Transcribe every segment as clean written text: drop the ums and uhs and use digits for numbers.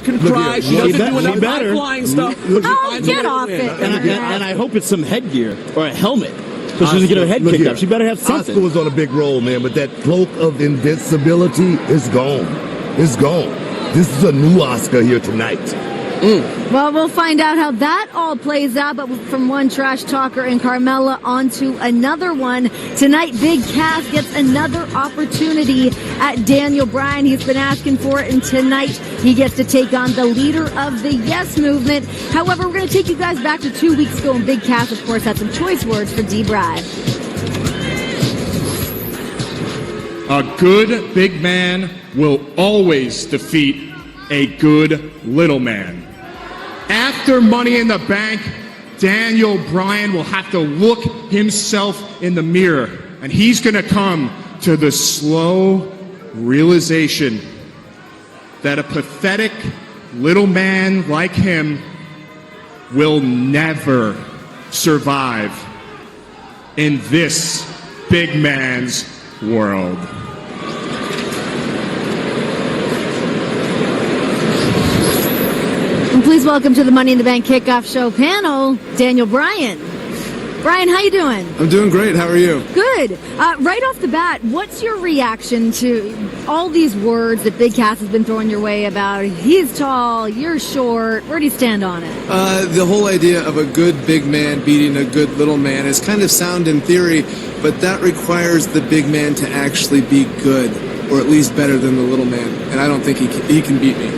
that can cry. She doesn't do enough flying stuff. Oh, get off it. And I hope it's some headgear or a helmet. So she doesn't get her head kicked off. She better have something. Asuka was on a big roll, man, but that cloak of invincibility is gone. It's gone. This is a new Asuka here tonight. Well, we'll find out how that all plays out, but from one trash talker in Carmella onto another one. Tonight, Big Cass gets another opportunity at Daniel Bryan. He's been asking for it, and tonight he gets to take on the leader of the Yes Movement. However, we're going to take you guys back to 2 weeks ago, and Big Cass, of course, had some choice words for D-Bride. A good big man will always defeat a good little man. After Money in the Bank, Daniel Bryan will have to look himself in the mirror, and he's going to come to the slow realization that a pathetic little man like him will never survive in this big man's world. Please welcome to the Money in the Bank Kickoff Show panel, Daniel Bryan. Bryan, how you doing? I'm doing great. How are you? Good. Right off the bat, what's your reaction to all these words that Big Cass has been throwing your way about he's tall, you're short? Where do you stand on it? The whole idea of a good big man beating a good little man is kind of sound in theory, but that requires the big man to actually be good, or at least better than the little man. And I don't think he can beat me.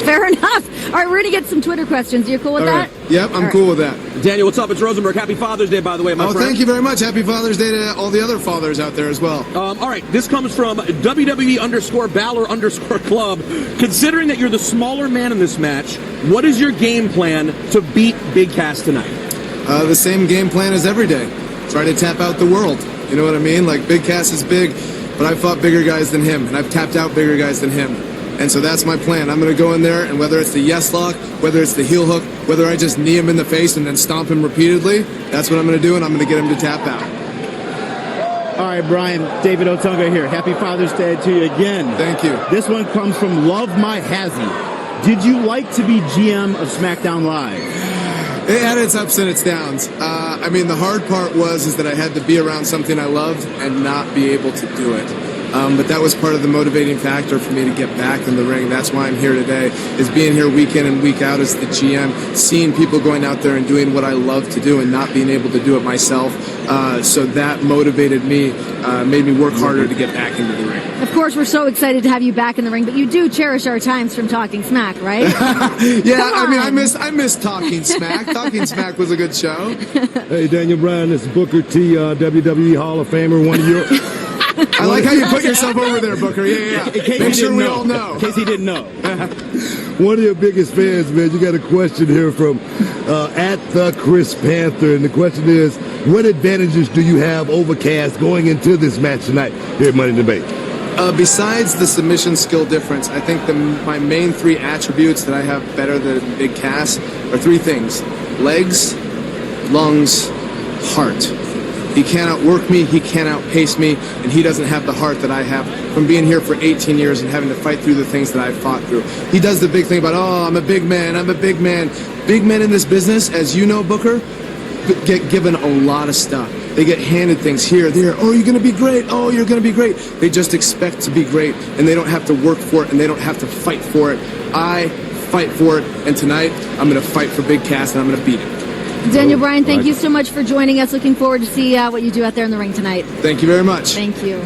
Fair enough. All right, we're going to get some Twitter questions. You cool with that? Yep, I'm cool with that. Daniel, what's up? It's Rosenberg. Happy Father's Day, by the way, my friend. Thank you very much. Happy Father's Day to all the other fathers out there as well. All right, this comes from WWE_Balor_Club. Considering that you're the smaller man in this match, what is your game plan to beat Big Cass tonight? The same game plan as every day. Try to tap out the world. You know what I mean? Like, Big Cass is big, but I've fought bigger guys than him, and I've tapped out bigger guys than him. And so that's my plan. I'm going to go in there, and whether it's the yes lock, whether it's the heel hook, whether I just knee him in the face and then stomp him repeatedly, that's what I'm going to do, and I'm going to get him to tap out. All right, Bryan, David Otunga here. Happy Father's Day to you again. Thank you. This one comes from Love My Hazzy. Did you like to be GM of SmackDown Live? It had its ups and its downs. I mean, the hard part is that I had to be around something I loved and not be able to do it. But that was part of the motivating factor for me to get back in the ring. That's why I'm here today, is being here week in and week out as the GM, seeing people going out there and doing what I love to do and not being able to do it myself. So that motivated me, made me work harder to get back into the ring. Of course, we're so excited to have you back in the ring, but you do cherish our times from Talking Smack, right? Yeah, I mean, I miss Talking Smack. Talking Smack was a good show. Hey, Daniel Bryan, this is Booker T, WWE Hall of Famer, one of your... I like how you put yourself over there, Booker. Yeah. Make sure we all know. In case he didn't know. One of your biggest fans, man. You got a question here from at the Chris Panther, and the question is, what advantages do you have over Cass going into this match tonight here at Money in the Bank? Besides the submission skill difference, I think my main three attributes that I have better than Big Cass are three things: legs, lungs, heart. He can't outwork me, he can't outpace me, and he doesn't have the heart that I have from being here for 18 years and having to fight through the things that I've fought through. He does the big thing about, I'm a big man, I'm a big man. Big men in this business, as you know, Booker, get given a lot of stuff. They get handed things here, there. Oh, you're going to be great. Oh, you're going to be great. They just expect to be great, and they don't have to work for it, and they don't have to fight for it. I fight for it, and tonight I'm going to fight for Big Cass, and I'm going to beat him. Daniel Bryan, thank you so much for joining us. Looking forward to see what you do out there in the ring tonight. Thank you very much. Thank you.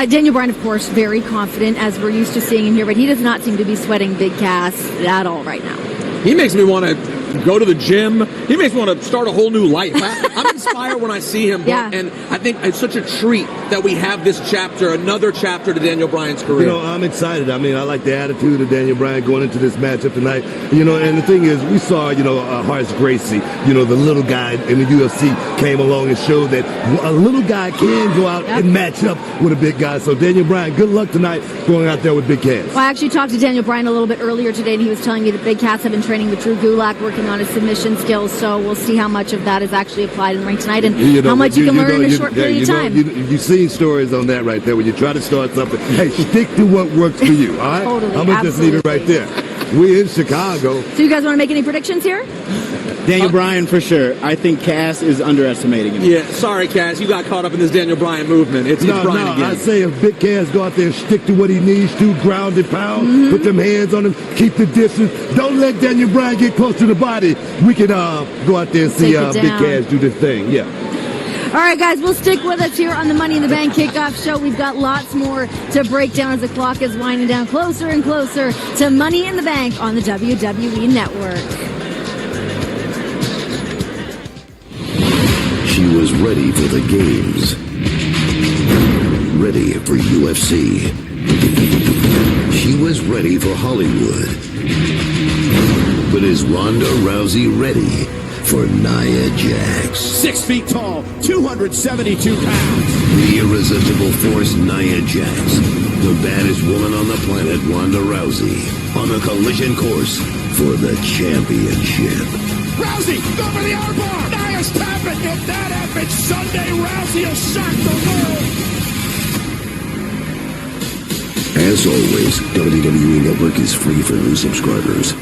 Daniel Bryan, of course, very confident, as we're used to seeing him here, but he does not seem to be sweating Big Cass at all right now. He makes me want to go to the gym. He makes me want to start a whole new life. I'm inspired when I see him, yeah. And I think it's such a treat that we have this chapter, another chapter to Daniel Bryan's career. You know, I'm excited. I mean, I like the attitude of Daniel Bryan going into this matchup tonight. You know, and the thing is, we saw, Horace Gracie, the little guy in the UFC came along and showed that a little guy can go out and match up with a big guy. So, Daniel Bryan, good luck tonight going out there with Big Cass. Well, I actually talked to Daniel Bryan a little bit earlier today, and he was telling me that Big Cass have been training with Drew Gulak, working on his submission skills. So we'll see how much of that is actually applied in the ring tonight, and how much you can learn in a short period of time. You've seen stories on that right there. When you try to start something, hey, stick to what works for you, all right? Totally, I'm going to just leave it right there. We in Chicago. So you guys want to make any predictions here? Daniel Bryan for sure. I think Cass is underestimating him. Yeah, sorry, Cass. You got caught up in this Daniel Bryan movement. It's Bryan again. I say if Big Cass go out there and stick to what he needs to, ground and pound, put them hands on him, keep the distance. Don't let Daniel Bryan get close to the body. We can go out there and see Big Cass do this thing. Yeah. All right, guys, we'll stick with us here on the Money in the Bank kickoff show. We've got lots more to break down as the clock is winding down closer and closer to Money in the Bank on the WWE Network. She was ready for the games, ready for UFC. She was ready for Hollywood. But is Ronda Rousey ready for Nia Jax? 6 feet tall, 272 pounds. The irresistible force Nia Jax, the baddest woman on the planet, Ronda Rousey, on a collision course for the championship. Rousey, go for the armbar! Nia's tapping! If that happens Sunday, Rousey will shock the world! As always, WWE Network is free for new subscribers.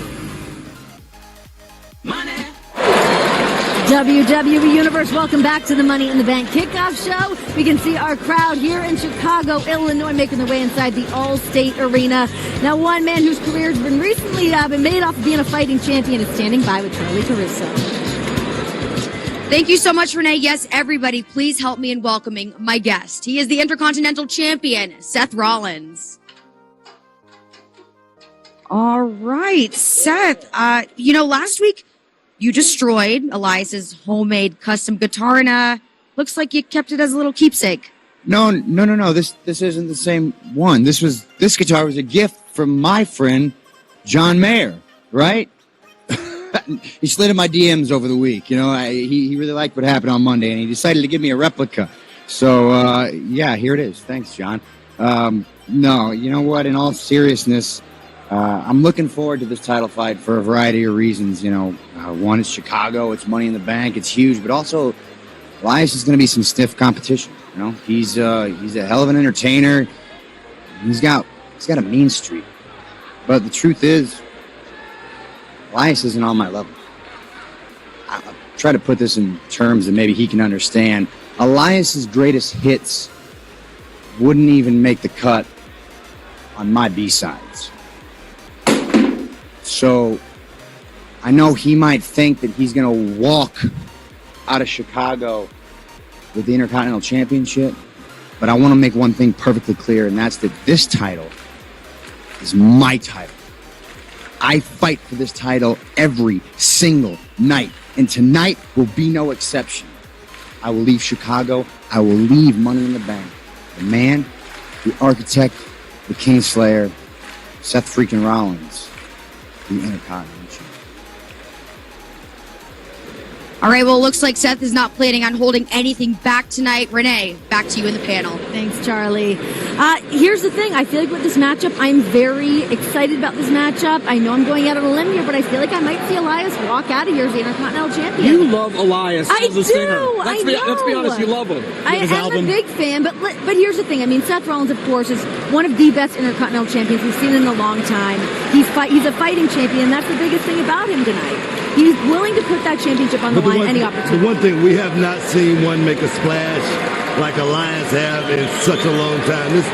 WWE Universe, welcome back to the Money in the Bank kickoff show. We can see our crowd here in Chicago, Illinois, making their way inside the All-State Arena. Now, one man whose career has been recently been made off of being a fighting champion is standing by with Charlie Caruso. Thank you so much, Renee. Yes, everybody, please help me in welcoming my guest. He is the Intercontinental Champion, Seth Rollins. All right, Seth. Last week you destroyed Elias's homemade custom guitar, and looks like you kept it as a little keepsake. No. This isn't the same one. This guitar was a gift from my friend John Mayer, right? He slid in my DMs over the week. He really liked what happened on Monday, and he decided to give me a replica. So here it is. Thanks, John. No, you know what? In all seriousness, I'm looking forward to this title fight for a variety of reasons. One, it's Chicago, it's Money in the Bank, it's huge, but also Elias is going to be some stiff competition. He's a hell of an entertainer. He's got a mean streak, but the truth is, Elias isn't on my level. I'll try to put this in terms that maybe he can understand. Elias's greatest hits wouldn't even make the cut on my B-sides. So I know he might think that he's going to walk out of Chicago with the Intercontinental Championship, but I want to make one thing perfectly clear, and that's that this title is my title. I fight for this title every single night, and tonight will be no exception. I will leave Chicago. I will leave Money in the Bank. The man, the architect, the Kingslayer, Seth freaking Rollins, the Intercontinental Champion. All right, well, it looks like Seth is not planning on holding anything back tonight. Renee, back to you in the panel. Thanks, Charlie. Here's the thing. I feel like with this matchup, I'm very excited about this matchup. I know I'm going out on a limb here, but I feel like I might see Elias walk out of here as the Intercontinental Champion. You love Elias I as a singer. Let's be know. honest, you love him. I am a big fan, but here's the thing. I mean, Seth Rollins, of course, is one of the best Intercontinental Champions we've seen in a long time. He's a fighting champion, and that's the biggest thing about him tonight. He's willing to put that championship on the line any opportunity. The one thing we have not seen one make a splash like Elias have in such a long time. This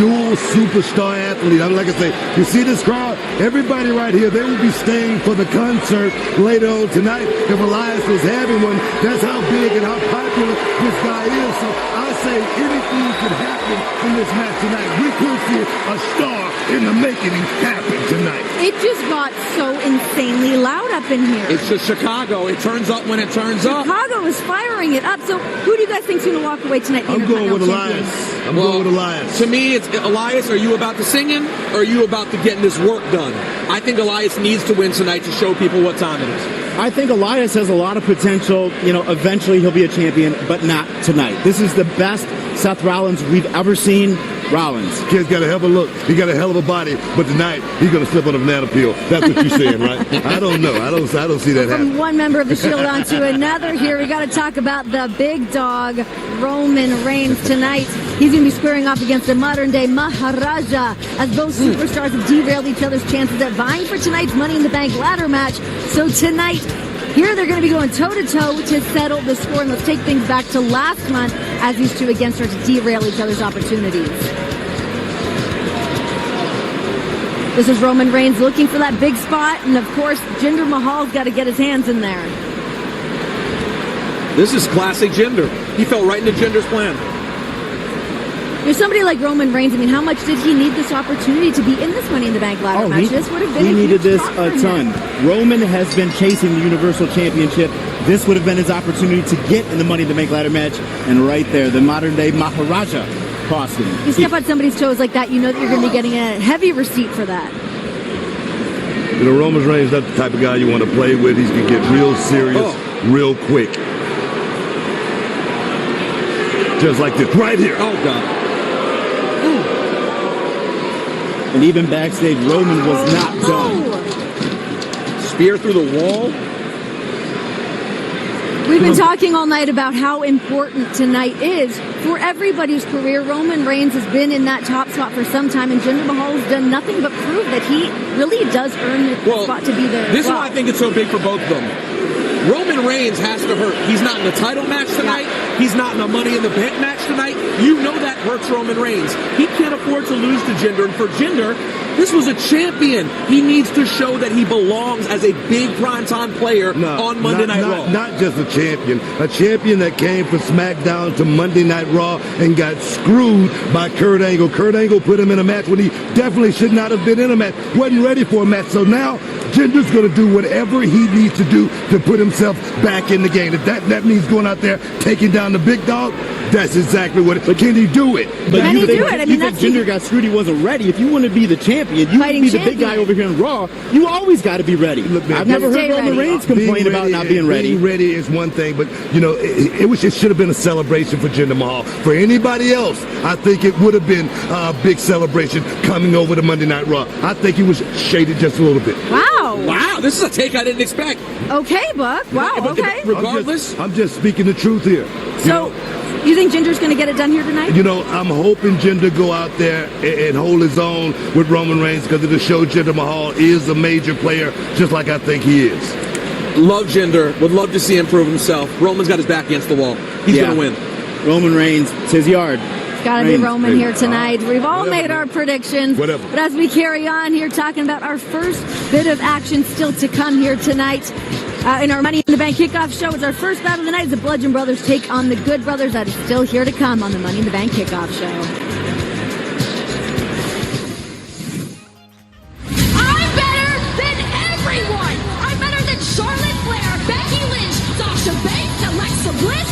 dual superstar athlete. Like I say, you see this crowd? Everybody right here, they will be staying for the concert later on tonight. If Elias was having one, that's how big and how popular this guy is. So I say anything could happen in this match tonight. We could see a star in the making happen tonight. It just got so insanely loud up in here. It's just Chicago. It turns up when it turns up. Chicago is firing it up. So who do you guys think is going to walk away tonight? I'm going with Elias. I'm going with Elias. To me, it's Elias. Are you about the singing, or are you about the getting this work done? I think Elias needs to win tonight to show people what time it is. I think Elias has a lot of potential. Eventually he'll be a champion, but not tonight. This is the best Seth Rollins we've ever seen. Rollins. Kid's got a hell of a look. He got a hell of a body, but tonight he's going to slip on a banana peel. That's what you're saying, right? I don't know. I don't see that happen. From one member of the Shield on to another here, we got to talk about the big dog, Roman Reigns, tonight He's going to be squaring off against the modern-day Maharaja as both superstars have derailed each other's chances at vying for tonight's Money in the Bank ladder match. So tonight, here they're going to be going toe-to-toe to settle the score. And let's take things back to last month as these two again start to derail each other's opportunities. This is Roman Reigns looking for that big spot. And, of course, Jinder Mahal's got to get his hands in there. This is classic Jinder. He fell right into Jinder's plan. There's somebody like Roman Reigns. I mean, how much did he need this opportunity to be in this Money in the Bank ladder match? This would have been he needed this a huge ton. Roman has been chasing the Universal Championship. This would have been his opportunity to get in the Money in the Bank ladder match. And right there, the modern-day Maharaja cost him. You step on somebody's toes like that, you know that you're going to be getting a heavy receipt for that. You know, Roman Reigns is not the type of guy you want to play with. He's going to get real serious real quick. Just like this right here. Oh, God. And even backstage, Roman was not done. Spear through the wall. We've been talking all night about how important tonight is for everybody's career. Roman Reigns has been in that top spot for some time, and Jinder Mahal has done nothing but prove that he really does earn the spot to be there. This is why I think it's so big for both of them. Roman Reigns has to hurt. He's not in the title match tonight. He's not in a Money in the Bank match tonight. You know that hurts Roman Reigns. He can't afford to lose to Jinder. And for Jinder, this was a champion. He needs to show that he belongs as a big primetime player on Monday Night Raw. Not just a champion that came from SmackDown to Monday Night Raw and got screwed by Kurt Angle. Kurt Angle put him in a match when he definitely should not have been in a match. Wasn't ready for a match. So now Jinder's going to do whatever he needs to do to put himself back in the game. If that means going out there, taking down the big dog, that's exactly what it is. But can he do it? But can he do it? I mean, you think Jinder got screwed, he wasn't ready. If you want to be the champion, you want to be the big guy over here in Raw, you always got to be ready. Look, man, I've never heard Roman Reigns complain about not being ready. Being ready is one thing, but, you know, it should have been a celebration for Jinder Mahal. For anybody else, I think it would have been a big celebration coming over to Monday Night Raw. I think he was shaded just a little bit. Wow, this is a take I didn't expect. Okay, Buck. Wow, okay. Regardless. I'm just speaking the truth here. So, you think Jinder's going to get it done here tonight? You know, I'm hoping Jinder go out there and hold his own with Roman Reigns because it'll show Jinder Mahal is a major player, just like I think he is. Love Jinder. Would love to see him prove himself. Roman's got his back against the wall. He's going to win. Roman Reigns, it's his yard. Got to be Roman here tonight. We've all made our predictions. Whatever. But as we carry on here, talking about our first bit of action still to come here tonight in our Money in the Bank kickoff show. It's our first battle of the night as the Bludgeon Brothers take on the Good Brothers. That is still here to come on the Money in the Bank kickoff show. I'm better than everyone. I'm better than Charlotte Flair, Becky Lynch, Sasha Banks, Alexa Bliss.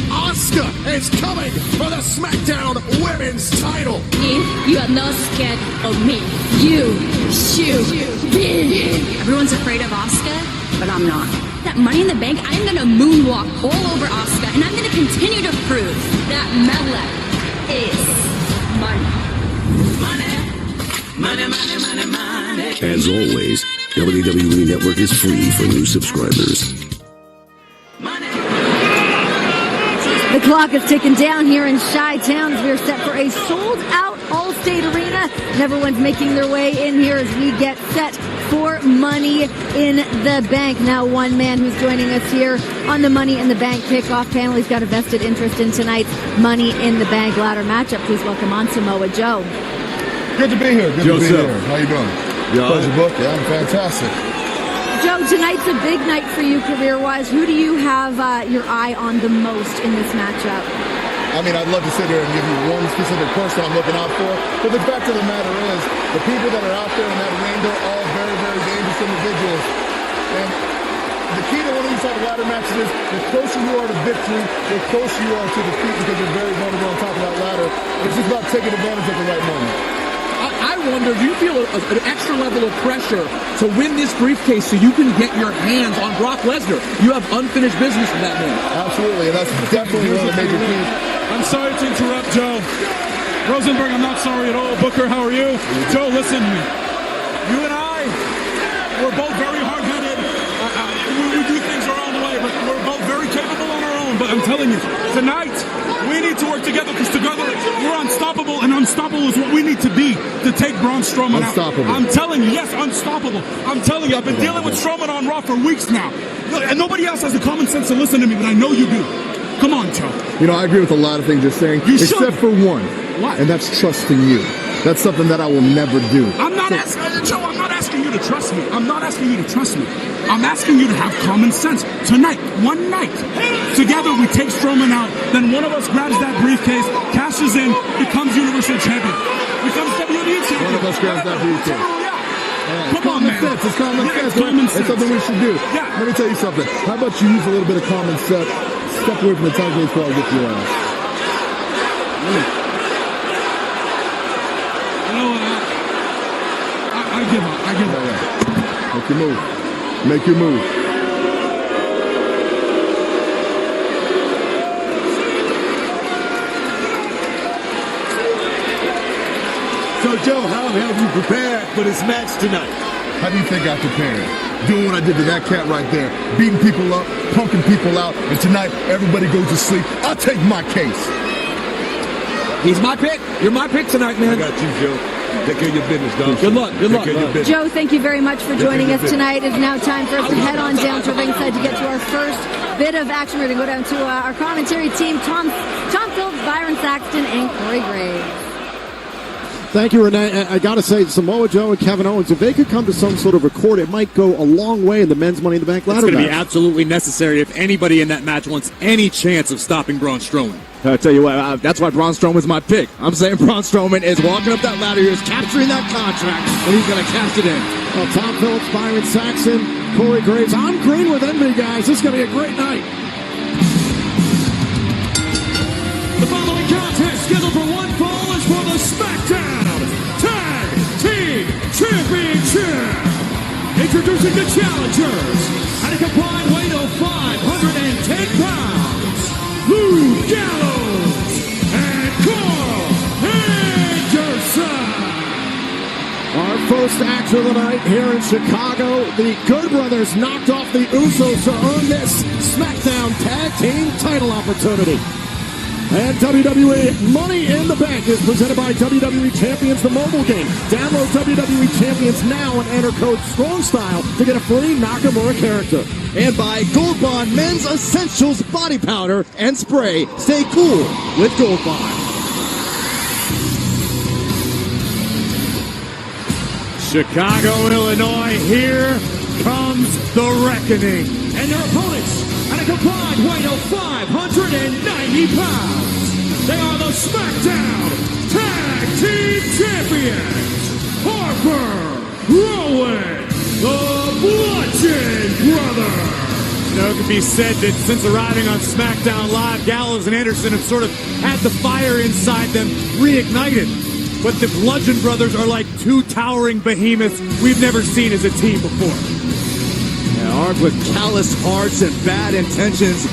Asuka is coming for the SmackDown Women's title. You are not scared of me. You should be. Everyone's afraid of Asuka, but I'm not. That Money in the Bank, I'm going to moonwalk all over Asuka, and I'm going to continue to prove that Mela is money. As always, WWE Network is free for new subscribers. The clock is ticking down here in Chi-Town as we're set for a sold-out Allstate Arena. And everyone's making their way in here as we get set for Money in the Bank. Now one man who's joining us here on the Money in the Bank kickoff panel. He's got a vested interest in tonight's Money in the Bank ladder matchup. Please welcome on Samoa Joe. Good to be here. Good to be here. How you doing? Pleasure, Book. Yeah, I'm fantastic. Joe, tonight's a big night for you career-wise. Who do you have your eye on the most in this matchup? I mean, I'd love to sit here and give you one specific person I'm looking out for, but the fact of the matter is, the people that are out there in that ring, they're all very, very dangerous individuals. And the key to one of these type of ladder matches is the closer you are to victory, the closer you are to defeat because you're very vulnerable on top of that ladder. It's just about taking advantage of the right moment. I wonder, do you feel an extra level of pressure to win this briefcase so you can get your hands on Brock Lesnar? You have unfinished business with that man. Absolutely, and that's definitely one of the major keys. I'm sorry to interrupt, Joe. Rosenberg, I'm not sorry at all. Booker, how are you? Joe, listen, you and I, we're both very hard-headed. We do things our own way, but we're both very capable on our own. But I'm telling you, tonight, we need to work together because together we're unstoppable, and unstoppable is what we need to be to take Braun Strowman Unstoppable. out. I'm telling you, yes, unstoppable. I'm telling you, I've been dealing with Strowman on Raw for weeks now. And nobody else has the common sense to listen to me, but I know you do. Come on, Joe. You know, I agree with a lot of things you're saying, except for one. What? And that's trusting you. That's something that I will never do. I'm not asking, Joe, I'm not asking you to trust me. I'm not asking you to trust me. I'm asking you to have common sense. Tonight, one night, together we take Strowman out, then one of us grabs that briefcase, cashes in, becomes Universal Champion, becomes WWE Champion. One of us grabs that briefcase. Come on, man. Sense. It's common sense. It's common sense. It's something we should do. Yeah. Let me tell you something. How about you use a little bit of common sense? Step away from the title before I get your ass. You know what? I give up. I give up. Make your move. Make your move. So, Joe, how have you prepared for this match tonight? How do you think I prepared? Doing what I did to that cat right there. Beating people up, punking people out, and tonight everybody goes to sleep. I'll take my case. He's my pick. You're my pick tonight, man. I got you, Joe. Take care of your business, dog. Good luck. Good luck. Take care of your business. Joe, thank you very much for joining us tonight. It's now time for us to head on down to ringside to get to our first bit of action. We're going to go down to our commentary team, Tom Phillips, Byron Saxton, and Corey Graves. Thank you, Renee. I got to say, Samoa Joe and Kevin Owens, if they could come to some sort of accord, it might go a long way in the men's Money in the Bank ladder match. It's going to be absolutely necessary if anybody in that match wants any chance of stopping Braun Strowman. I'll tell you what, that's why Braun Strowman's my pick. I'm saying Braun Strowman is walking up that ladder here, is capturing that contract, and he's going to cash it in. Well, Tom Phillips, Byron Saxton, Corey Graves. I'm green with envy, guys. This is going to be a great night. The following contest scheduled for one fall is for the SmackDown Tag Team Championship. Introducing the challengers at a combined weight of 510 pounds, Lou Gallows and Carl Anderson. Our first action of the night here in Chicago. The Good Brothers knocked off the Usos to earn this SmackDown Tag Team title opportunity. And WWE Money in the Bank is presented by WWE Champions, the mobile game. Download WWE Champions now and enter code STRONGSTYLE to get a free Nakamura character. And by Gold Bond Men's Essentials Body Powder and Spray. Stay cool with Gold Bond. Chicago, Illinois, here comes the reckoning. And their opponents at a combined weight of 590 pounds. They are the SmackDown Tag Team Champions, Harper, Rowan, the Bludgeon Brothers. You know, it could be said that since arriving on SmackDown Live, Gallows and Anderson have sort of had the fire inside them reignited. But the Bludgeon Brothers are like two towering behemoths we've never seen as a team before. Armed with callous hearts and bad intentions,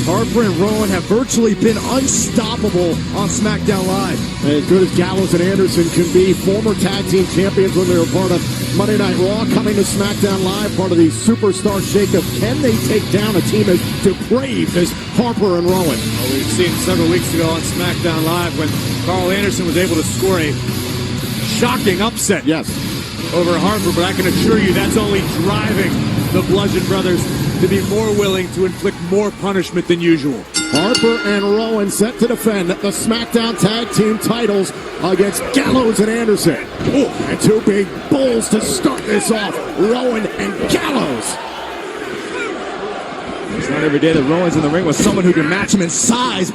Harper and Rowan have virtually been unstoppable on SmackDown Live. As good as Gallows and Anderson can be, former tag team champions when they were part of Monday Night Raw, coming to SmackDown Live, part of the superstar shakeup. Can they take down a team as depraved as Harper and Rowan? Well, we've seen several weeks ago on SmackDown Live when Carl Anderson was able to score a shocking upset over Harper, but I can assure you that's only driving the Bludgeon Brothers to be more willing to inflict more punishment than usual. Harper and Rowan set to defend the SmackDown Tag Team titles against Gallows and Anderson. Ooh, and two big bulls to start this off, Rowan and Gallows. It's not every day that Rowan's in the ring with someone who can match him in size, but